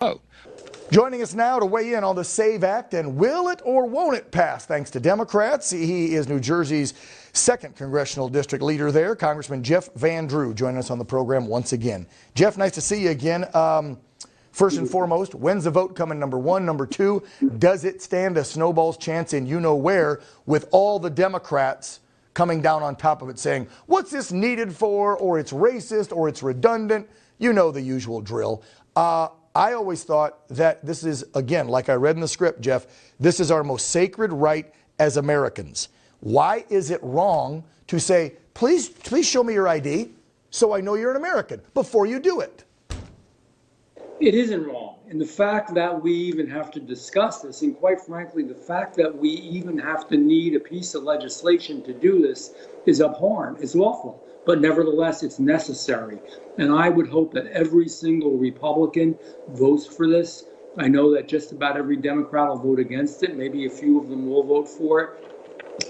Oh. Joining us now to weigh in on the SAVE Act and will it or won't it pass thanks to Democrats. He is New Jersey's 2nd congressional district leader there, Congressman Jeff Van Drew, joining us on the program once again. Jeff, nice to see you again. First and foremost, when's the vote coming, number one? Number two, does it stand a snowball's chance in you-know-where with all the Democrats coming down on top of it saying, what's this needed for, or it's racist, or it's redundant? You know the usual drill. I always thought that this is, again, like I read in the script, Jeff, this is our most sacred right as Americans. Why is it wrong to say, please show me your ID so I know you're an American before you do it? It isn't wrong. And the fact that we even have to discuss this, and quite frankly, the fact that we even have to need a piece of legislation to do this is abhorrent. It's awful. But nevertheless, it's necessary. And I would hope that every single Republican votes for this. I know that just about every Democrat will vote against it. Maybe a few of them will vote for it.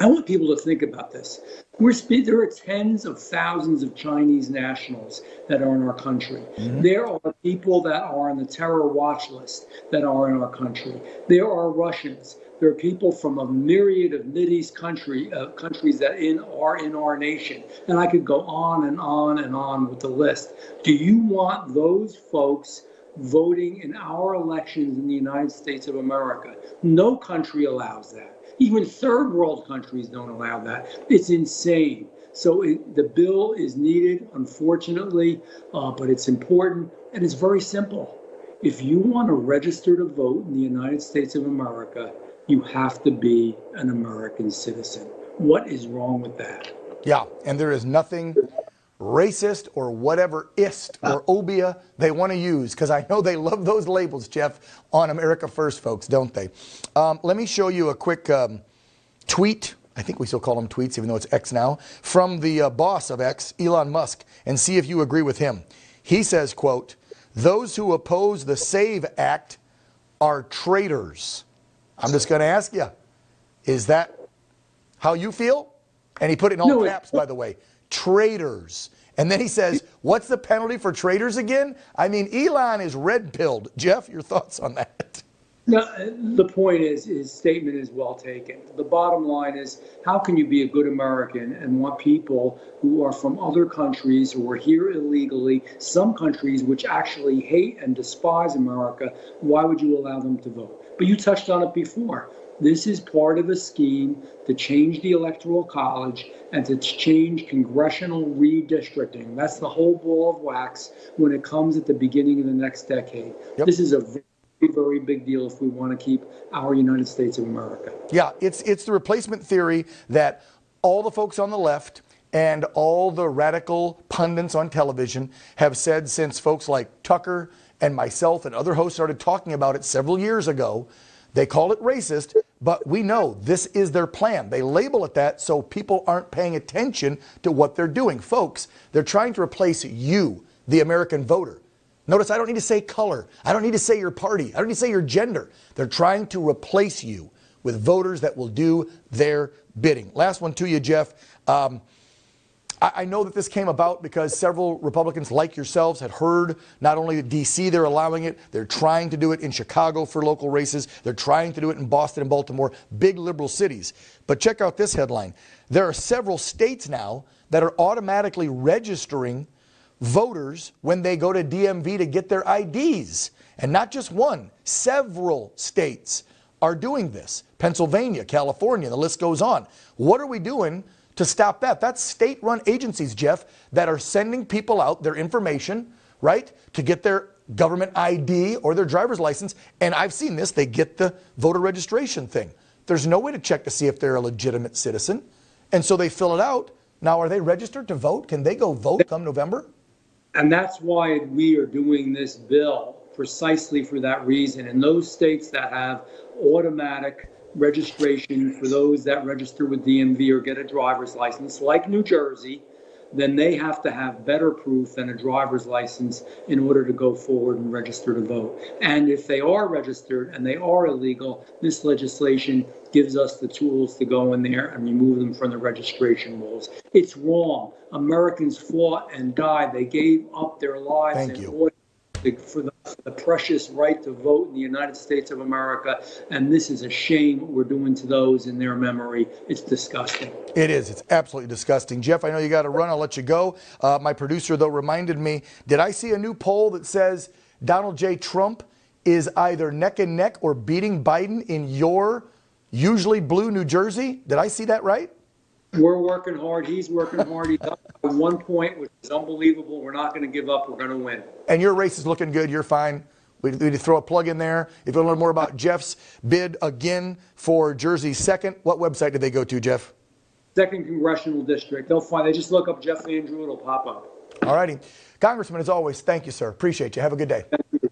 I want people to think about this. There are tens of thousands of Chinese nationals that are in our country. Mm-hmm. There are people that are on the terror watch list that are in our country. There are Russians. There are people from a myriad of Mideast countries that are in our nation. And I could go on and on and on with the list. Do you want those folks voting in our elections in the United States of America? No country allows that. Even third world countries don't allow that. It's insane. So the bill is needed, unfortunately, but it's important, and it's very simple. If you want to register to vote in the United States of America, you have to be an American citizen. What is wrong with that? Yeah, and there is nothing racist or whatever ist or obia they want to use, because I know they love those labels, Jeff, on America First folks, don't they? Let me show you a quick tweet. I think we still call them tweets, even though it's X now, from the boss of X, Elon Musk, and see if you agree with him. He says, quote, "Those who oppose the SAVE Act are traitors." I'm just going to ask you, is that how you feel? And he put it in all caps, by the way. Traitors. And then he says, what's the penalty for traitors again? I mean, Elon is red-pilled. Jeff, your thoughts on that? No, the point is, his statement is well taken. The bottom line is, how can you be a good American and want people who are from other countries, who are here illegally, some countries which actually hate and despise America, why would you allow them to vote? But you touched on it before. This is part of a scheme to change the Electoral College and to change congressional redistricting. That's the whole ball of wax when it comes at the beginning of the next decade. Yep. This is a very, very big deal if we want to keep our United States of America. Yeah, it's the replacement theory that all the folks on the left and all the radical pundits on television have said since folks like Tucker and myself and other hosts started talking about it several years ago. They call it racist, but we know this is their plan. They label it that so people aren't paying attention to what they're doing. Folks, they're trying to replace you, the American voter. Notice I don't need to say color. I don't need to say your party. I don't need to say your gender. They're trying to replace you with voters that will do their bidding. Last one to you, Jeff. I know that this came about because several Republicans like yourselves had heard not only in D.C. they're allowing it, they're trying to do it in Chicago for local races, they're trying to do it in Boston and Baltimore, big liberal cities. But check out this headline. There are several states now that are automatically registering voters when they go to DMV to get their IDs. And not just one, several states are doing this. Pennsylvania, California, the list goes on. What are we doing to stop that? That's state-run agencies, Jeff, that are sending people out their information, right, to get their government ID or their driver's license. And I've seen this. They get the voter registration thing. There's no way to check to see if they're a legitimate citizen. And so they fill it out. Now, are they registered to vote? Can they go vote come November? And that's why we are doing this bill, precisely for that reason. In those states that have automatic registration for those that register with DMV or get a driver's license, like New Jersey, then they have to have better proof than a driver's license in order to go forward and register to vote. And if they are registered and they are illegal, this legislation gives us the tools to go in there and remove them from the registration rolls. It's wrong. Americans fought and died. They gave up their lives in order for the precious right to vote in the United States of America. And this is a shame what we're doing to those in their memory. It's disgusting. It is. It's absolutely disgusting. Jeff, I know you got to run. I'll let you go. My producer, though, reminded me, did I see a new poll that says Donald J. Trump is either neck and neck or beating Biden in your usually blue New Jersey? Did I see that right? We're working hard. He's working hard. He's up by 1 point, which is unbelievable. We're not going to give up. We're going to win. And your race is looking good. You're fine. We need to throw a plug in there. If you want to learn more about Jeff's bid again for Jersey's second, what website did they go to, Jeff? 2nd Congressional District. They just look up Jeff Van Drew. It'll pop up. All righty. Congressman, as always, thank you, sir. Appreciate you. Have a good day. Thank you.